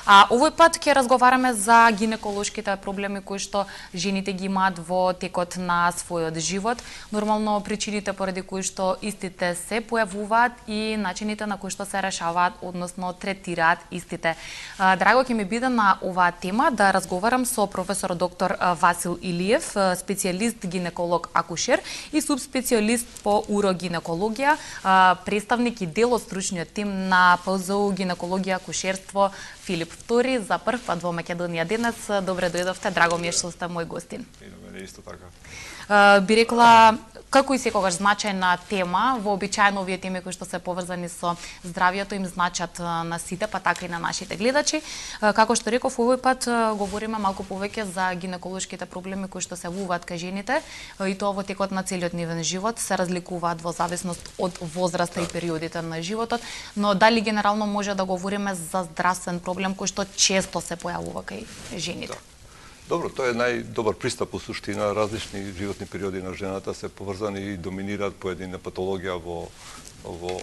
Овој пат ќе разговараме за гинеколошките проблеми кои што жените ги имаат во текот на својот живот, нормално причините поради кои што истите се појавуваат и начините на кои што се решаваат, односно третираат истите. Драго ќе ми биде на оваа тема да разговарам со професор доктор Васил Илиев, специјалист гинеколог акушер и субспецијалист по урогинекологија, представник и дел од стручниот тим на ПЗУ гинекологија акушерство Филип II за прв пат во Македонија денес. Добре дојдовте, драго ми е што сте мој гостин. И на мене исто така. Би рекла, како и секогаш значајна тема, вообичаено овие теми кои што се поврзани со здравјето им значат на сите, па така и на нашите гледачи. Како што реков, овој пат говориме малку повеќе за гинеколошките проблеми кои што се јавуваат кај жените и тоа во текот на целиот нивен живот, се разликуваат во зависност од возраста и периодите на животот, но дали генерално може да говориме за здравствен проблем кој што често се појавува кај жените? Добро, тоа е најдобар пристап у суштина. Различни животни периоди на жената се поврзани и доминираат поедина патологија во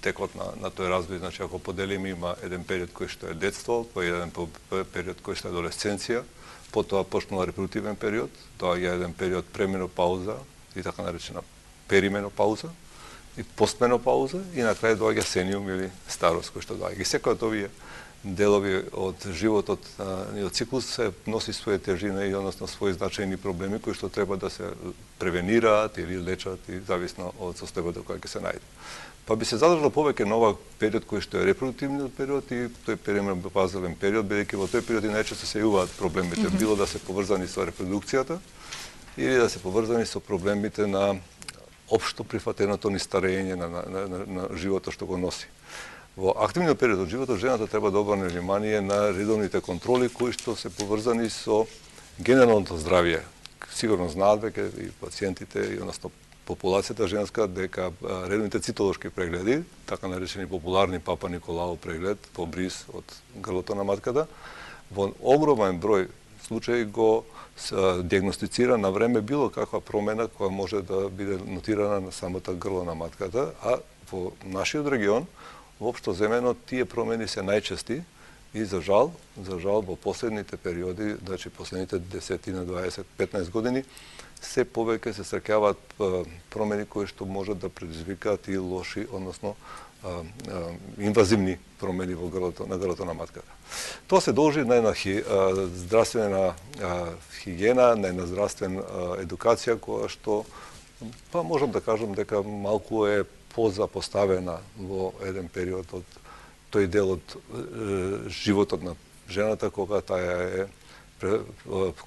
текот на тој развој. Значи, ако поделиме, има еден период кој што е детство, еден период кој што е адолесценција, потоа почнува репродуктивен период, тоа е еден период пременопауза и така наречена перименопауза и постменопауза и на крај доаѓа сениум или старост кој што доаѓа. И секој од овие делови од животот и од циклус се носи своја тежина и односно своји значајни проблеми кои што треба да се превенираат или лечат и зависно од состојбата која ќе се најде. Па би се задржал повеќе на овој период кој што е репродуктивниот период и тој перименопаузален период, бидејќи во тој период и најчесто се јавуваат проблемите, било да се поврзани со репродукцијата или да се поврзани со проблемите на општо прифатеното ни старење на животот што го носи. Во активниот период од животот жената треба да обрне внимание на редовните контроли кои што се поврзани со генералното здравје. Сигурно знаат веќе и пациентите и односно популацијата женска дека редовните цитолошки прегледи, така наречени популарни Папа Николао преглед по бриз од грлото на матката, во огромен број случаи го диагностицира на време било каква промена која може да биде нотирана на самото грло на матката, а во нашиот регион воопшто земено тие промени се најчести и за жал во последните периоди, значи последните 10 на 20, 15 години, се повеќе се среќаваат промени кои што можат да предизвикаат и лоши, односно инвазивни промени во грлото на матката. Тоа се должи на една здравствена хигиена, на една здравствена едукација која што, па можам да кажам дека малку е позапоставена во еден период од тој дел од животот на жената кога таа е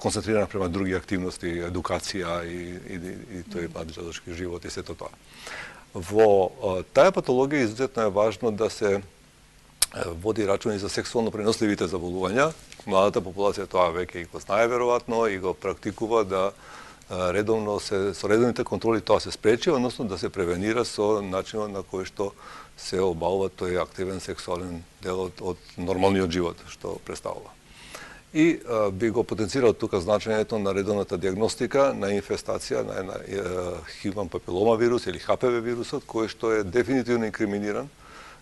концентрирана према други активности, едукација и тој младежки живот и сето тоа. Во таа патологија изуzetно е важно да се води рачуна и за сексуално преносливите заболувања. Младата популација тоа веќе и го знае веројатно и го практикува да редовно со редовните контроли тоа се спречи, односно да се превенира со начинот на кој што се обалува тој активен сексуален дел од нормалниот живот што представува. И би го потенцирал тука значењето на редовната диагностика на инфестација на хиван папилома вирус или ХПВ вирусот, кој што е дефинитивно инкриминиран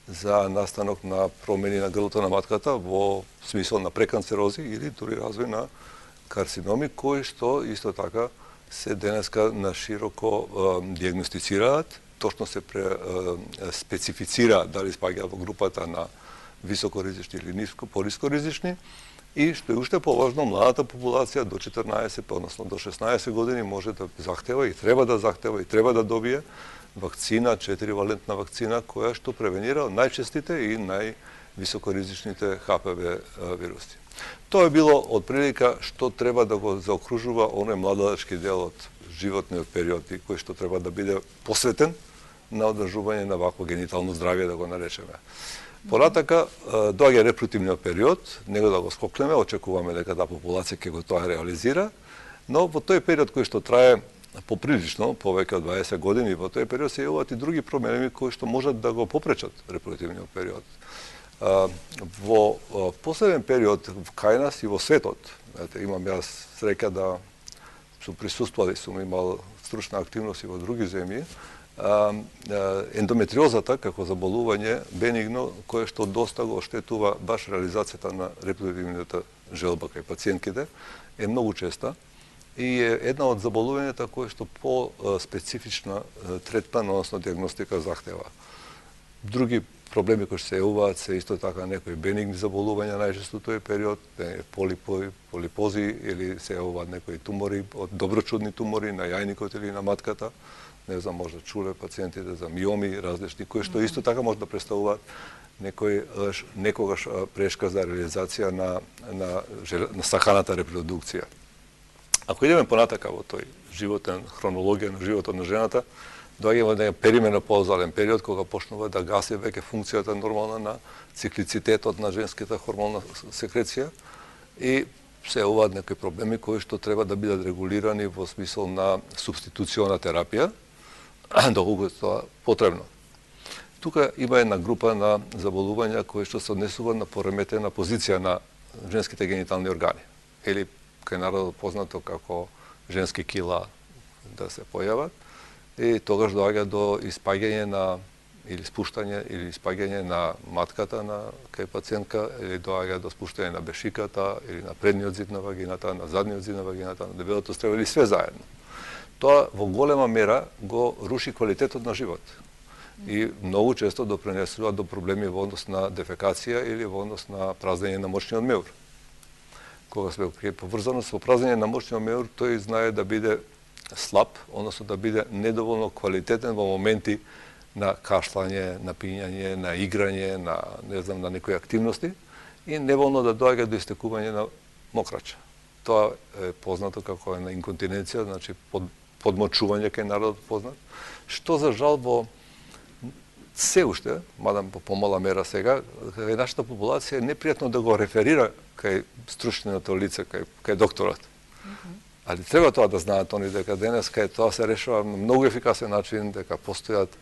за настанок на промени на грлото на матката во смисол на преканцерози или дури развој на карциноми, кои што исто така се денеска на широко диагностицираат, точно се специфицира дали спаѓаат во групата на високоризични или порискоризични, и што е уште поважно, младата популација до 14, односно до 16 години може да захтева и треба да добие вакцина, 4-валентна вакцина, која што превенира најчестите и највисокоризичните ХПВ вируси. Тоа е било од прилика што треба да го заокружува оној младалечки дел од животниот период и кој што треба да биде посветен на одржување на вакво генитално здравје, да го наречеме. Понатака доаѓа репродуктивниот период, него да го скокнеме, очекуваме дека таа популација ќе го тоа реализира, но во тој период кој што трае поприлично, повеќе од 20 години, во тој период се јавуваат и други проблеми кои што можат да го попречат репродуктивниот период. Во последен период кај нас и во светот, имам јас среќа да сум присуствувал и сум имал стручна активност и во други земји, ендометриозата како заболување бенигно кое што доста го оштетува баш реализацијата на репродуктивната желба кај пациентките е многу честа и е една од заболувањата кои што по специфична третман, односно диагностика захтева. Други проблеми кои се јавуваат се исто така некои бенигни заболувања најчесто тој период, полипози или се јавуваат некои тумори, од доброчудни тумори на јајникот или на матката, не знам, може да чуле пациентите за миоми различни, кои што исто така може да представуваат некогаш прешка за реализација на саканата репродукција. Ако идеме понатака во тој животен хронологија на животот на жената, доаѓаме во перименопаузален период кога почнува да гаси веќе функцијата нормална на циклицитетот на женската хормонална секреција и се јавуваат некои проблеми кои што треба да бидат регулирани во смисол на субституциона терапија, доколку е тоа потребно. Тука има една група на заболувања кои што се однесуваат на пореметена позиција на женските генитални органи, или кај народот познато како женски кила да се појават, и тогаш доаѓа до испаѓање на или спуштање или испаѓање на матката на кај пациентка, или доаѓа до спуштање на бешиката или на предниот зид на вагината, на задниот зид на вагината, на дебелото стрево или све заедно. Тоа во голема мера го руши квалитетот на живот и многу често допринесува до проблеми во однос на дефекација или во однос на празнење на мочниот меур. Кога сме поврзано со празнење на мочниот меур, тој знае да биде слаб, односно да биде недоволно квалитетен во моменти на кашлање, на пињање, на играње, на не знам, на некои активности и неволно да доаѓа до истекување на мокрача. Тоа е познато како една инконтиненција, значи подмочување кај народот познат, што за жал во се уште, мада по помала мера сега, кај нашата популација е непријатно да го реферира кај стручното лице, кај докторот. Али треба тоа да знаат они дека денес кај тоа се решава на многу ефикасен начин, дека постојат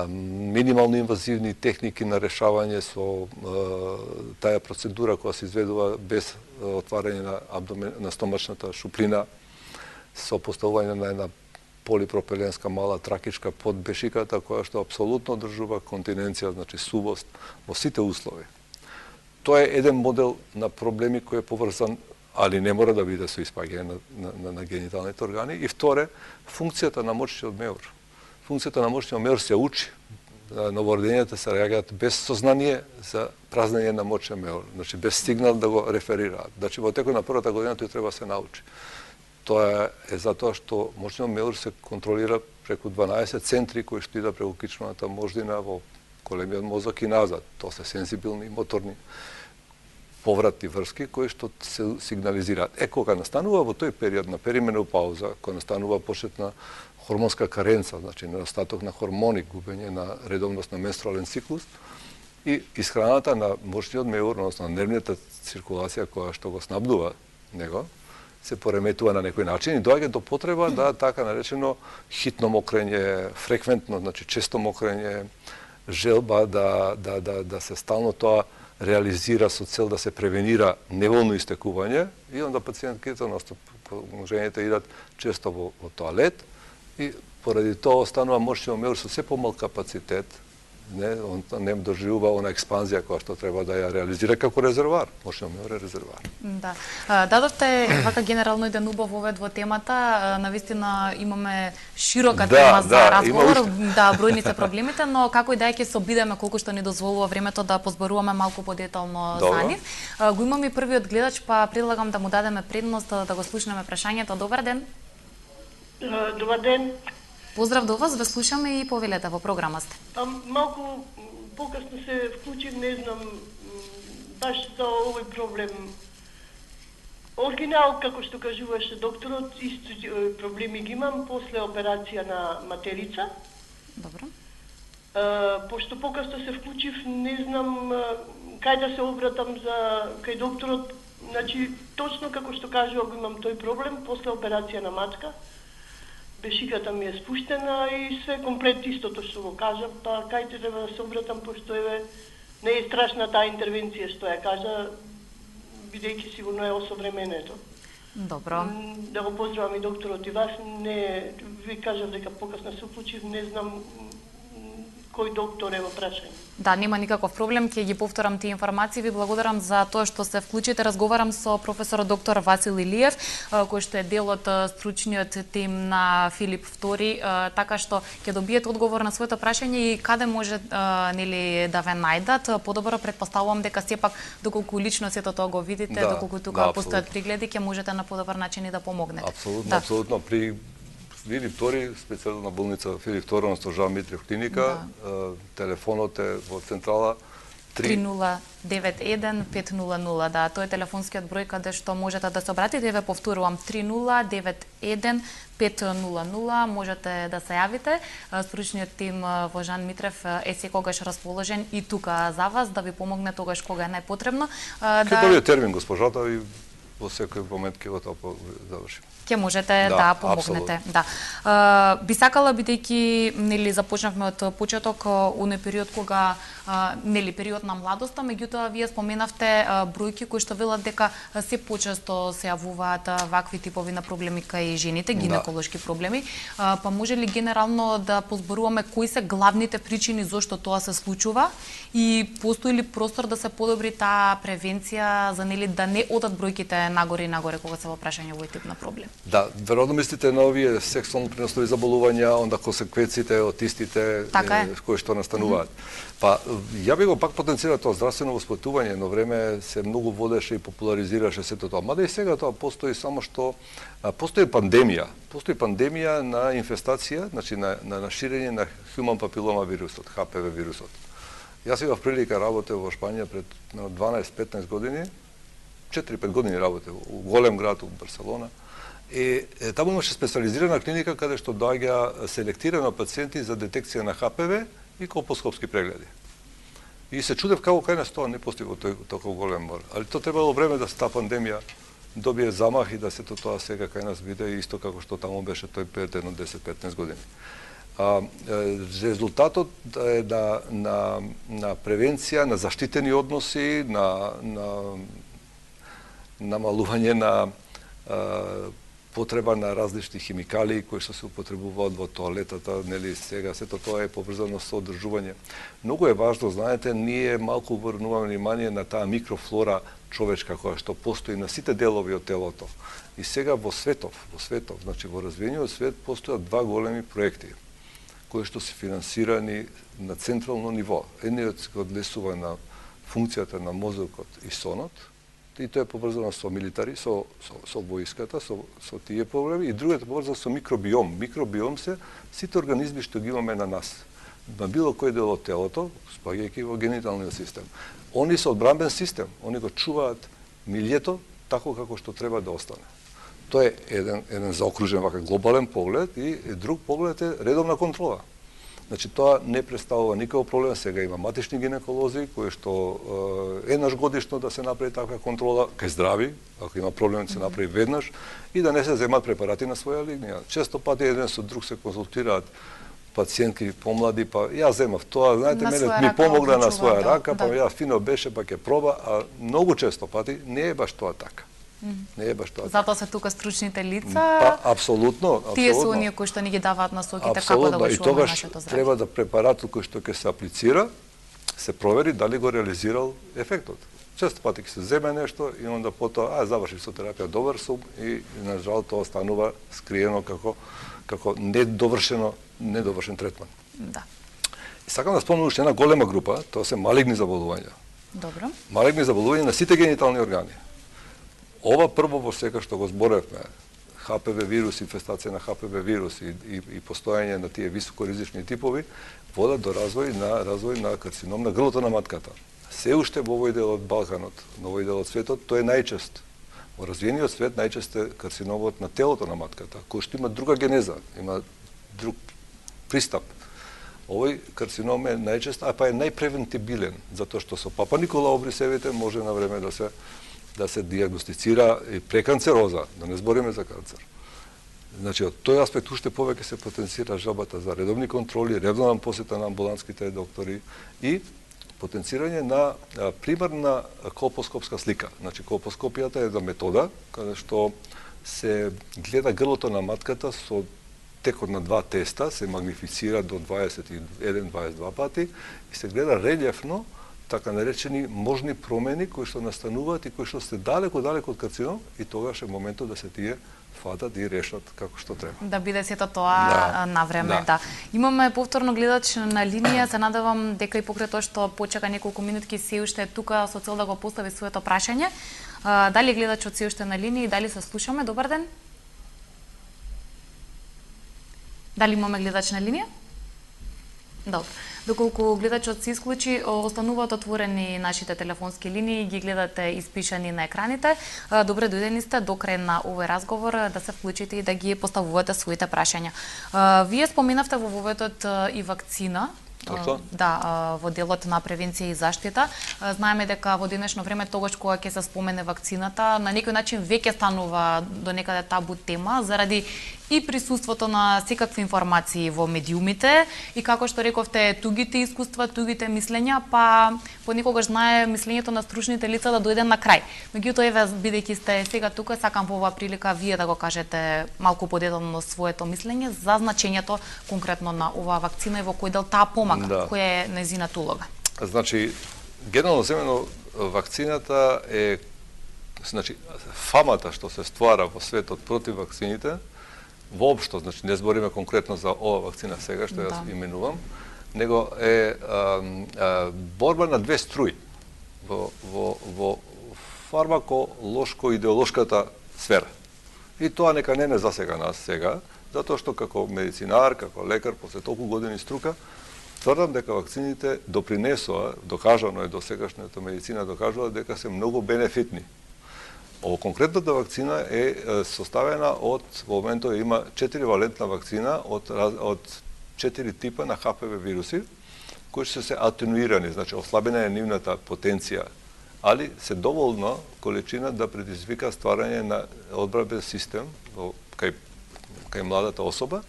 минимално инвазивни техники на решавање со таа процедура која се изведува без отварање на стомачната шуплина, со поставување на една полипропеленска мала тракичка под бешиката, која што апсолутно одржува континенција, значи сувост во сите услови. Тоа е еден модел на проблеми кој е поврзан, али не мора да биде со испаѓање на гениталните органи. И вторе, функцијата на мочниот меур. Функцијата на мочниот меур се учи. Новородењата се раѓаат без сознание за празнење на мочниот меур, значи без сигнал да го реферираат. Значи во текот на првата година тој треба да се научи. Тоа е затоа што мочниот меур се контролира преку 12 центри кои што идат преку кичмената мождина во големиот мозок и назад. Тоа се сензибилни, моторни повратни врски кои што се сигнализираат. Кога настанува во тој период на перименопауза, кога настанува почетна хормонска каренца, значи недостаток на хормони, губење на редовност на менструален циклус и исхраната на мочниот меур, односно на нервната циркулација која што го снабдува него, се пореметува на некој начин и доаѓа до потреба да така наречено хитно мокрење, фреквентно, значи често мокрење, желба да се стално тоа реализира со цел да се превенира неволно истекување и онда пациентките, односно жените идат често во тоалет и поради тоа останува мочниот меур со се помал капацитет, не доживува она експанзија која што треба да ја реализира како резервоар. Мочниот меур е резервоар. Да. Дадовте вака генерално еден убав овид во темата. Навистина имаме широка тема за разговор. Да, бројни се проблемите, но како и да е ќе се обидеме колку што ни дозволува времето да позборуваме малку подетално за нив. Го имаме и првиот гледач, па предлагам да му дадеме предност да го слушнеме прашањето. Добар ден. Добар ден. Поздрав до вас, ве слушаме и повелете, во програма сте. Малку покасно се вклучив, не знам, баш за овој проблем. Оригинал, како што кажуваше докторот, исто проблеми ги имам после операција на материца. Добро. Пошто покасно се вклучив, не знам кај да се обратам кај докторот. Значи, точно како што кажува, го имам тој проблем после операција на матка. Бешиката ми е спуштена и све комплет истото што го кажа, па кај треба да се обратам, пошто не е страшна таа интервенција што ја кажа, бидејќи сигурно е осовременето. Добро. Да го поздравам и докторот и вас. Не ви кажав дека покасно се уклучив, не знам кој доктор е во прашање. Да, нема никаков проблем, ќе ги повторам тие информации. Ви благодарам за тоа што се вклучите. Разговарам со професорот доктор Васил Илиев, кој што е дел од стручниот тим на Филип II, така што ќе добиете одговор на своето прашање и каде може нели да ве најдат. Подобро претпоставувам дека сепак доколку лично сето тоа го видите, доколку тука постојат пригледи, ќе можете на подобар начин и да помогнете. Апсолутно, апсолутно. При Филип II, специјална болница Филип II, односно Жан Митрев клиника, телефонот е во централа 3091-500, да, тој е телефонскиот број каде што можете да се обратите, ве повторувам 3091-500, можете да се јавите. Стручниот тим во Жан Митрев е секогаш расположен и тука за вас да ви помогне тогаш кога е најпотребно. Ќе добие термин госпожата и во секој момент ќе го тоа завршим. Ќе можете да помогнете. Да. Би сакала, бидејќи нели започнавме од почеток, оној период кога нели период на младоста, меѓутоа вие споменавте бројки кои што велат дека се почесто се јавуваат вакви типови на проблеми кај жените, гинеколошки проблеми. Па може ли генерално да позборуваме кои се главните причини зошто тоа се случува и постои ли простор да се подобри таа превенција за нели да не одат бројките нагоре и нагоре кога се во прашање овој тип на проблем? Да, веројатно мислите на овие сексуално преносливи заболувања, онда консеквенциите од истите кои што настануваат. Па, ја би го пак потенцирал тоа здравствено воспитување, но време се многу водеше и популаризираше сето тоа. Мада и сега тоа постои, само што постои пандемија. Постои пандемија на инфестација, значи на ширење на human papilloma вирусот, HPV вирусот. Јас имав прилика работев во Шпанија пред 12-15 години, 4-5 години работев во голем град, во Барселона. И таму имаше специализирана клиника каде што доаѓа селектирано пациенти за детекција на HPV и колпоскопски прегледи. И се чудев како кај нас тоа не постои во толку голем мор. Али тоа требало време да се таа пандемија добие замах и да сето тоа сега кај нас биде исто како што таму беше тој пред 10-15 години. Резултатот е на превенција, на заштитени односи, на намалување на потреба на различни химикали кои што се употребуваат во тоалетата, нели сега сето тоа е поврзано со одржување. Многу е важно, знаете, ние малку обрнуваме внимание на таа микрофлора човечка која што постои на сите делови од телото. И сега во светов, значи во развиениот свет постојат два големи проекти кои што се финансирани на централно ниво. Едниот се однесува на функцијата на мозокот и сонот, и тоа е поврзано со милитари, со војската, со тие проблеми, и другиот е поврзано со микробиом. Микробиом се сите организми што ги имаме на нас, на било кој дел од телото, спаѓајќи во гениталниот систем. Они се одбранбен систем, они го чуваат милјето тако како што треба да остане. Тоа е еден заокружен вака глобален поглед и друг поглед е редовна контрола. Значи тоа не представува никаков проблем. Сега има матични гинеколози кои што еднаш годишно да се направи таква контрола кај здрави, ако има проблем да се направи веднаш и да не се земат препарати на своја линија. Често пати еден со друг се консултираат пациентки помлади, па јас земав тоа, знаете, мене ми помогна на своја рака, па ја фино беше, па ќе проба, а многу често пати не е баш тоа така. Не е баш тоа. Затоа се тука стручните лица. Па апсолутно. Тие се оние кои што ни ги даваат насоките како да го чуваме нашето здравје. Треба да препаратот кој што ќе се аплицира се провери дали го реализирал ефектот. Често пати ќе се земе нешто и онда потоа заврши со терапија, добар сум и на жал тоа станува скриено како недовршен третман. Да. И сакам да спомнам уште една голема група, тоа се малигни заболувања. Добро. Малигни заболувања на сите генитални органи. Ова прво во сега што го зборевме, HPV вирус, инфестација на HPV вирус и постојање на тие високоризични типови, водат до развој на карцином на грлото на матката. Се уште во овој дел од Балканот, на овој дел од светот, тоа е најчест. Во развиениот свет најчест е карциномот на телото на матката, кој што има друга генеза, има друг пристап. Овој карцином е најчест, па е најпревентибилен, затоа што со Папа Николао брисевите може на време да се диагностицира и преканцероза, да не збориме за канцер. Значи, од тој аспект уште повеќе се потенцира жалбата за редовни контроли, редовна посета на амбулантските доктори и потенцирање на примерна колпоскопска слика. Значи, колпоскопијата е една метода каде што се гледа грлото на матката со текот на 2 теста, се магнифицира до 21-22 пати и се гледа релјефно така наречени можни промени кои што настануваат и кои што се далеко од карцином и тогаш е моментот да се тие фатат и решат како што треба. Да биде сето тоа на време, да. Имаме повторно гледач на линија, се надевам дека и покрај тоа што почека неколку минутки се уште е тука со цел да го постави своето прашање. Дали гледачот се уште на линија и дали се слушаме? Добар ден. Дали имаме гледач на линија? Добро. Доколку гледачот се исклучи, остануваат отворени нашите телефонски линии, ги гледате испишани на екраните. Добре дојдени сте до крај на овој разговор да се вклучите и да ги поставувате своите прашања. Вие споменавте во воведот и вакцина. Точно. Да, во делот на превенција и заштита. Знаеме дека во денешно време тогаш кога ќе се спомене вакцината, на некој начин веќе станува до некаде табу тема заради и присуството на секакви информации во медиумите и како што рековте, тугите искуства, тугите мислења, па понекогаш знае мислењето на стручните лица да дојде на крај. Меѓутоа, еве, бидејќи сте сега тука, сакам по оваа прилика вие да го кажете малку подетално своето мислење за значењето конкретно на оваа вакцина и во кој дел таа помага, која е нејзината улога. Значи, генерално земено, вакцината е, значи, фамата што се ствара во светот против вакцините, воопшто, значи не збориме конкретно за ова вакцина сега што јас именувам, него е борба на две струи во фармаколошко-идеолошката сфера. И тоа нека не засега нас сега, затоа што како медицинар, како лекар, после толку години струка, тврдам дека вакцините допринесоа, докажано е до сегашната медицина, докажува дека се многу бенефитни. Ово конкретната вакцина е составена од, во моментот има 4-валентна вакцина од 4 типа на ХПВ вируси, кои се атенуирани, значи ослабена е нивната потенција, али се доволна количина да предизвика стварање на одбранбен систем кај младата особа,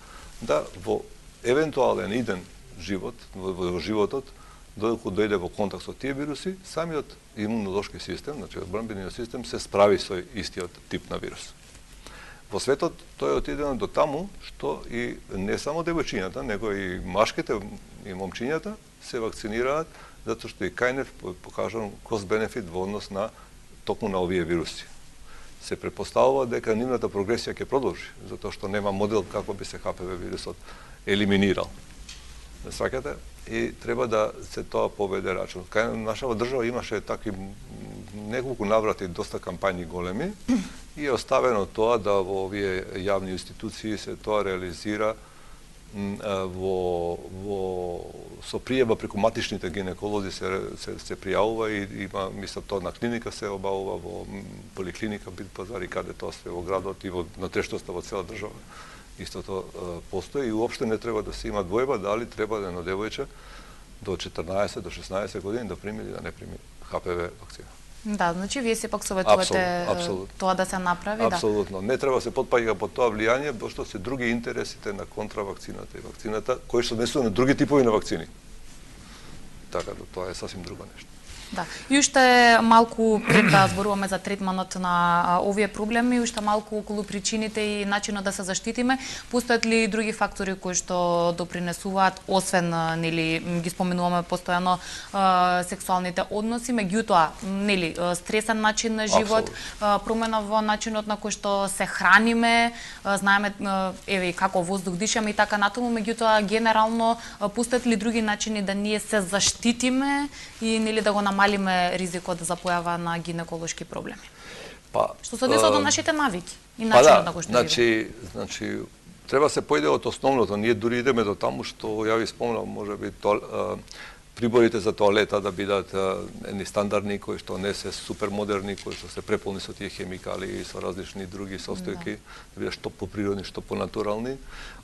да во евентуален иден живот, во животот, додека дојде во контакт со тие вируси, самиот имунолошки систем, значи одбранбениот систем, се справи со истиот тип на вирус. Во светот тој е отидено до таму што и не само девојчињата, него и машките и момчињата се вакцинираат, затоа што и кај нив покажан кост-бенефит во однос на токму на овие вируси. Се претпоставува дека нивната прогресија ќе продолжи, затоа што нема модел како би се ХПВ вирусот елиминирал. Не сваќате? И треба да се тоа поведе рачун. Кај нашава држава имаше такви неколку наврати доста кампањи големи и е оставено тоа да во овие јавни институции се тоа реализира со пријава преку матичните гинеколози се пријавува и има, мисля, тоа на клиника се обавува, во поликлиника Бит пазар и каде тоа све во градот и во натрешноста во цела држава. Истото постои и уопште не треба да се има двојба дали треба да едно девојче до 14 до 16 години да прими или да не прими ХПВ вакцина. Да, значи вие сепак советувате тоа да се направи, да. Апсолутно. Не треба се потпаѓа под тоа влијание, пошто се други интересите на контравакцината и вакцината, кои што однесува на други типови на вакцини. Така да тоа е сасвим друго нешто. Да. И уште малку пред да зборуваме за третманот на овие проблеми, уште малку околу причините и начинот да се заштитиме. Постојат ли други фактори кои што допринесуваат, освен нели ги споменуваме постојано сексуалните односи, меѓутоа нели стресен начин на живот, промена во начинот на кој што се храниме, знаеме еве како воздух дишаме и така натаму, меѓутоа генерално постојат ли други начини да ние се заштитиме и нели да го намалиме ризикот за појава на гинеколошки проблеми? Што се однесува до нашите навики и начинот на кој што живееме. Значи, треба се појде од основното. Ние дури идеме до таму што ја ви спомнав, можеби приборите за тоалета да бидат едни стандардни кои што не се супер модерни, кои што се преполни со тие хемикали и со различни други состојки, да бидат што поприродни, што понатурални.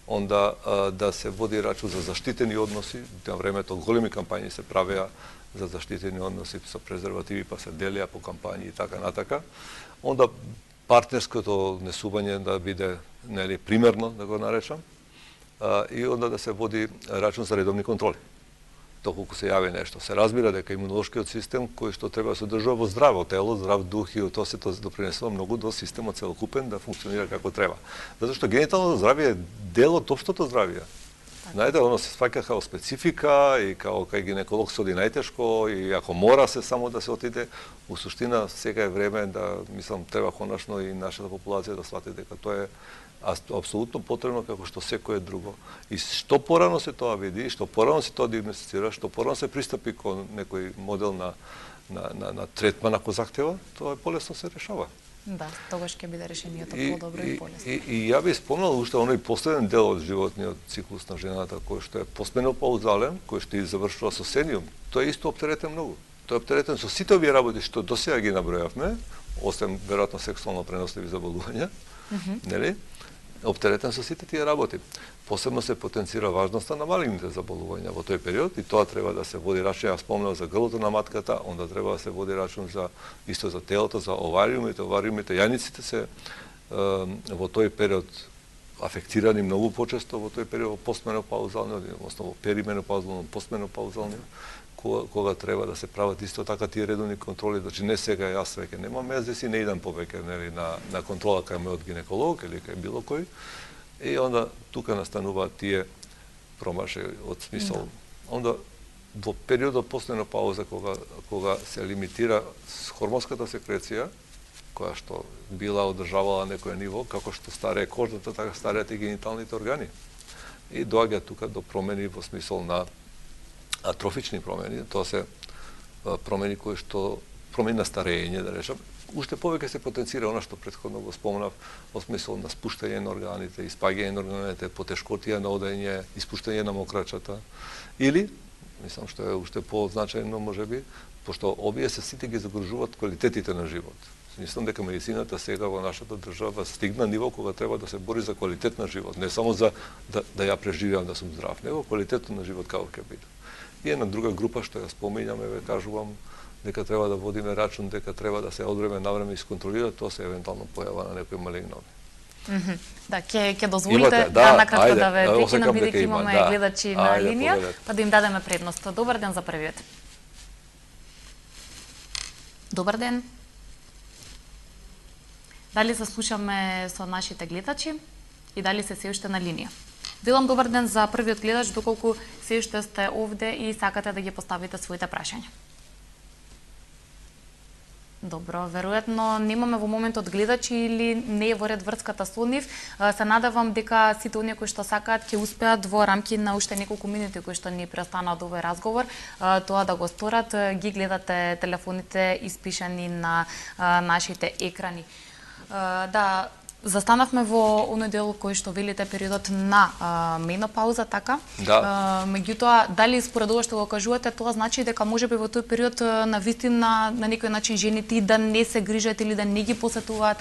Онда да се води рачун за заштитени односи, на времето големи кампањи се правеа за заштитени односи со презервативи, па се делеа по кампањи и така натака. Онда партнерското однесување да биде нели примерно, да го наречам, и онда да се води рачун за редовни контроли. доколку се јави нешто. Се разбира дека имунолошкиот систем кој што треба да се одржува во здраво тело, здрав дух и тоа се допринесува многу до системот целокупен да функционира како треба. Затоа што генитално здравје е дел од општото здравје. Знаете, оно се сваќа као специфика и као кај гинеколог се оди најтешко и ако мора се само да се отиде, у суштина сега е време да, мислам, треба конечно и нашата популација да свати дека тоа е апсолутно потребно како што секое друго. И што порано се тоа види, што порано се тоа диагностицира, што порано се пристапи кон некој модел на третман ако захтева, тоа полесно се решава. Да, тогаш ќе биде решението подобро и полесно. И ја би спомнал уште оној последен дел од животниот циклус на жената кој што е постменопаузален, кој што и завршува со сениум, тој е исто оптеретен многу. Тој е оптеретен со сите овие работи што досега ги набројавме, освен веројатно сексуално преносливи заболувања, нели? Оптеретен со сите тие работи. Посебно се потенцира важноста на малигните заболувања во тој период и тоа треба да се води рачун. Ја спомнав за грлото на матката, онда треба да се води рачун за исто за телото, за овариумите, јаниците се во тој период афектирани многу почесто во тој период постменопаузални, односно перименопаузални, постменопаузални, кога треба да се прават исто така тие редовни контроли, значи не сега јас веќе немам месец и не идам повеќе нели на контрола кај мојот гинеколог или кај било кој. И онда тука настануваат тие промашаи од смисол. Онда во периодот постменопауза кога се лимитира хормонската секреција, која што била одржавала некој ниво, како што старее кожата, така стареат и гениталните органи. И доаѓа тука до промени во смисол на атрофични промени, тоа се промени кои што промени на старење, да речам. Уште повеќе се потенцира она што претходно го спомнав во смисол на спуштање на органите, испаѓање на органите, потешкотија на одење, испуштање на мокрачата. Или, мислам што е уште позначајно можеби, пошто овие се сите ги загружуваат квалитетите на живот. Мислам дека медицината сега во нашата држава стигна ниво кога треба да се бори за квалитет на живот, не само за да ја преживеам да сум здрав, него квалитетот на живот како ќе биде. И една друга група што ја споминјаме, ве кажувам, дека треба да водиме рачун, дека треба да се од време на време исконтролира, тоа се евентуално појава на некои малигнови. Да, ќе дозволите на кратко да ве прекинам, бидејќи имаме гледачи на линија, па да им дадеме предност. Добар ден за првиот. Добар ден. Дали се слушаме со нашите гледачи и дали се уште на линија? Велам добар ден за првиот гледач, доколку се уште сте овде и сакате да ги поставите своите прашања. Добро, веројатно немаме во моментот гледачи или не е во ред врската со нив. Се надевам дека сите оние кои што сакаат ќе успеат во рамки на уште неколку минути кои што ни преостанаат овој разговор, тоа да го сторат. Ги гледате телефоните испишани на нашите екрани. Да, застанавме во оној дел кој што велите периодот на менопауза, така? Да. Меѓутоа, дали според ова што го кажувате, тоа значи дека можеби во тој период навистина на некој начин жените да не се грижат или да не ги посетуваат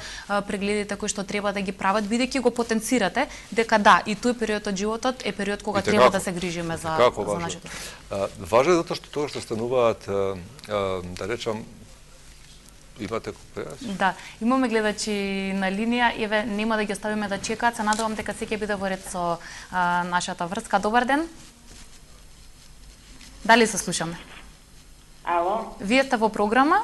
прегледите кои што треба да ги прават, бидејќи го потенцирате дека да, и тој период од животот е период кога треба да се грижиме за нашето. Важно е затоа што тоа што стануваат, да речам, имате купејач? Да, имаме гледачи на линија, еве нема да ги оставиме да чекаат, се надевам дека се ќе биде во ред со нашата врска. Добар ден. Дали се слушаме? Ало? Вие сте во програма?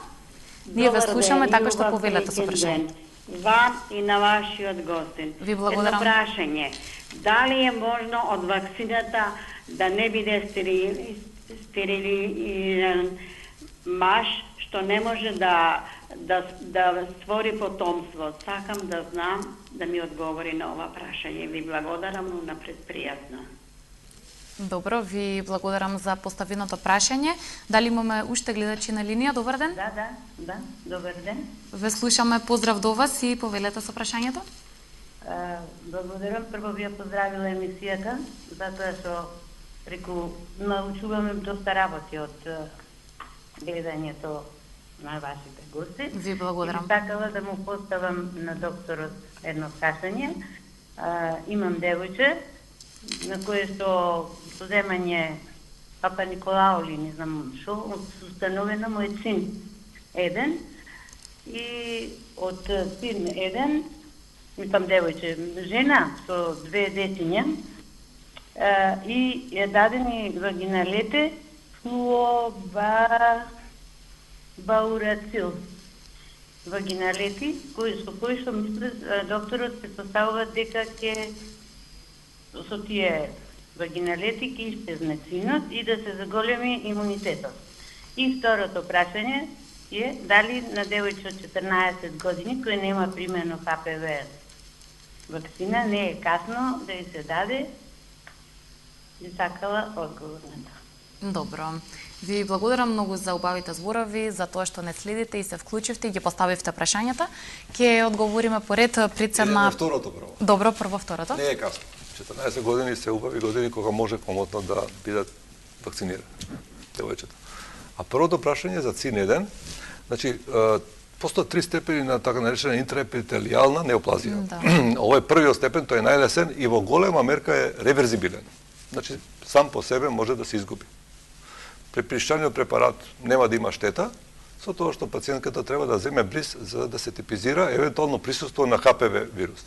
Ние ве слушаме, така што повелете со прашање. Вам и на вашиот гостин. Ви благодарам. Едно прашање. Дали е можно од вакцината да не биде стерилизиран маж што не може да створи потомство? Сакам да знам да ми одговори на ова прашање. Ви благодарам, но напред пријатно. Добро, ви благодарам за поставеното прашање. Дали имаме уште гледачи на линија? Добар ден. Да, добар ден. Ве слушаме, поздрав до вас и повелете со прашањето. Благодарам, прво ви ја поздравила емисијата, затоа што преку научуваме доста работи од гледањето на вашите гости. Ви благодарам. И сакала да му поставам на докторот едно прашање. Имам девојче на кое што со земање Папа Николао ли, не знам што, установено му е син еден и од син еден, мислам девојче, жена со 2 детиња и ја дадени вагиналете флуобаурацил вагиналети, кои што мисли докторот се поставува дека ќе со тие вагиналети ќе исчезне цинот и да се заголеми имунитетот. И второто прашање е дали на девојче од 14 години кој нема примено ХПВ вакцина не е касно да ја се даде, би сакала одговор на тоа. Добро. Ви благодарам многу за убавите зборови, за тоа што не следите и се вклучивте и ги поставивте прашањата. Ќе одговориме поред пред се на второто прво. Добро, прво второто. Не е касно. 14 години се убави години кога може комотно да бидат вакцинирани девојчета. А првото прашање за ЦИН-1, значи постојат 3 степени на така наречена интраепителијална неоплазија. Да. Овој првиот степен, тој е најлесен и во голема мерка е реверзибилен. Значи сам по себе може да се изгуби. При пришчаниот препарат нема да има штета, со тоа што пациентката треба да земе бриз за да се типизира евентуално присуство на ХПВ вирус.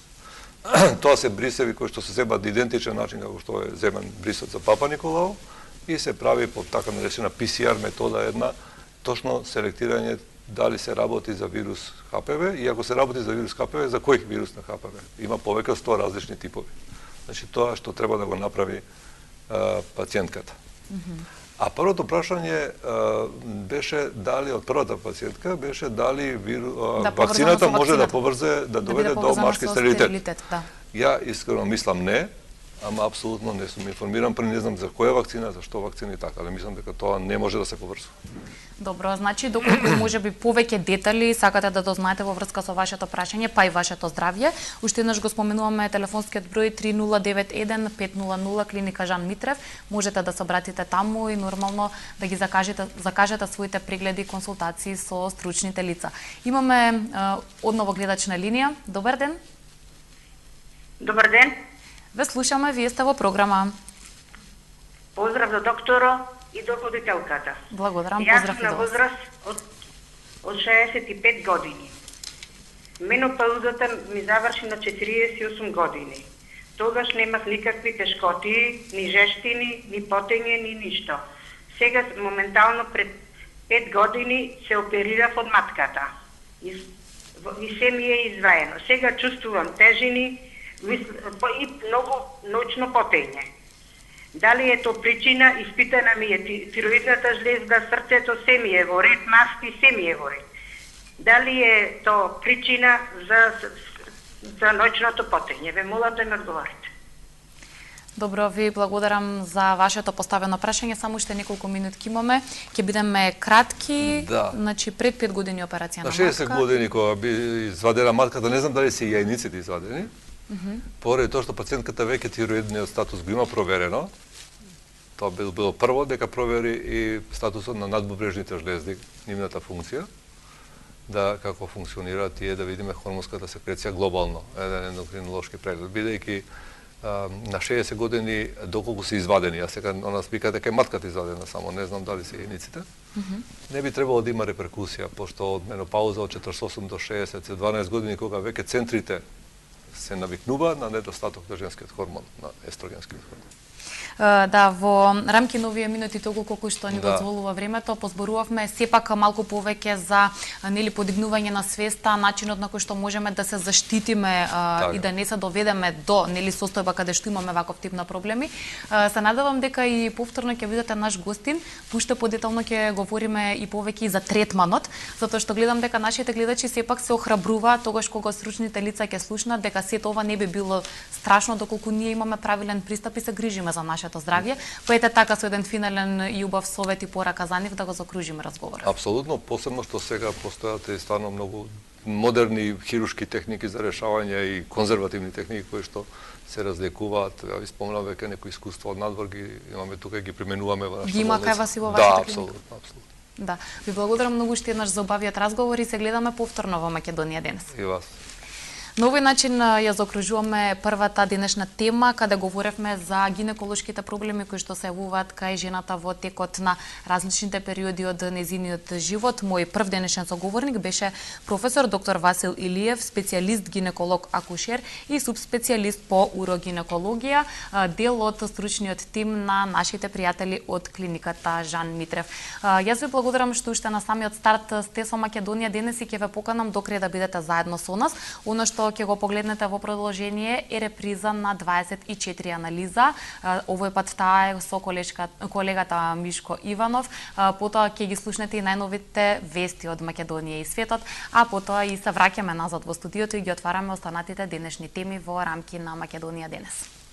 Тоа се брисеви кои што се земат на идентичен начин како што е земен брисот за Папа Николао и се прави по така наречена PCR метода една, точно селектирање дали се работи за вирус ХПВ и ако се работи за вирус ХПВ, за кој вирус на ХПВ. Има повеќе од 100 различни типови. Значи тоа што треба да го направи пациентката. А првото прашање беше дали од првата пациентка беше дали вакцината може да поврзе да доведе до машки стерилитет. Да. Ја искрено мислам не, ама апсолутно не сум информиран, па не знам за која вакцина, за што вакцина и така, але мислам дека тоа не може да се поврзува. Добро, значи доколку може би повеќе детали сакате да дознаете во врска со вашето прашање, па и вашето здравје, уште еднаш го споменуваме телефонскиот број 3091 500 клиника Жан Митрев. Можете да се обратите таму и нормално да ги закажете своите прегледи и консултации со стручните лица. Имаме одново гледач на линија. Добар ден. Добар ден. Ве слушаме, вие сте во програма. Поздрав до докторо и до водителката. Благодарам, Јас поздрав сум и на до вас. возраст од 65 години. Менопаузата ми заврши на 48 години. Тогаш немав никакви тешкоти, ни жештини, ни потење, ни ништо. Сега моментално пред 5 години се оперирав од матката. И се ми е изваено. Сега чувствувам тежини и многу ноќно потење. Дали е то причина, испитана ми е тироидната жлезда, срцето се ми е во ред, масти се ми е во ред. Дали е то причина за ноќното потење? Ве молам да ми одговорите. Добро, ви благодарам за вашето поставено прашање. Само уште неколку минутки имаме. Ќе бидеме кратки. Да. Значи пред 5 години операција на На матка. 60 години кога би извадена матката, не знам дали се јајниците извадени. Поради тоа што пациентката веќе тироидниот статус го има проверено, тоа било прво дека провери и статусот на надбубрежните жлезди, нивната функција, да како функционираат тие, да видиме хормонската секреција глобално, еден ендокринолошки преглед, бидејќи на 60 години доколку се извадени, а сега она вика дека е матката извадена само, не знам дали се јајниците, не би требало да има реперкусија, пошто од менопауза од 48 до 60, 12 години кога веќе центрите се навикнуваат на недостаток на женскиот хормон, на естрогенскиот хормон. Да, во рамки на овие минути толку колку што ни дозволува времето, позборувавме сепак малку повеќе за подигнување на свеста, начинот на кој што можеме да се заштитиме и да не се доведеме до состојба каде што имаме ваков тип на проблеми. Се надевам дека и повторно ќе бидете наш гостин, уште подетално ќе говориме и повеќе и за третманот, затоа што гледам дека нашите гледачи сепак се охрабруваат тогаш кога стручните лица ќе слушнат дека сето ова не би било страшно доколку ние имаме правилен пристап и се грижиме за нашето здравје. Поете така со еден финален и убав совет и порака за нив да го закружиме разговорот. Апсолутно, посебно што сега постојат и стварно многу модерни хирушки техники за решавање и конзервативни техники кои што се разликуваат. Ја ви спомнам веќе некои искуства од надвор ги имаме тука и ги применуваме во нашата болница. Ги има кај вас и во вашата клиника? Апсолутно, апсолутно. Да, ви благодарам многу уште еднаш за убавиот разговор и се гледаме повторно во Македонија денес. И вас. На овој начин ја заокружуваме првата денешна тема, каде говоревме за гинеколошките проблеми кои што се јавуваат кај жената во текот на различните периоди од незиниот живот. Мој прв денешен соговорник беше професор доктор Васил Илиев, специјалист гинеколог акушер и субспецијалист по урогинекологија, дел од стручниот тим на нашите пријатели од клиниката Жан Митрев. Јас ви благодарам што уште на самиот старт сте со Македонија денес и ќе ве поканам до крај да бидете заедно со нас. Она што ќе го погледнете во продолжение е реприза на 24 анализа. Овој пат таа е со колегата Мишко Иванов. Потоа ќе ги слушнете и најновите вести од Македонија и светот, а потоа и се враќаме назад во студиото и ги отвараме останатите денешни теми во рамки на Македонија денес.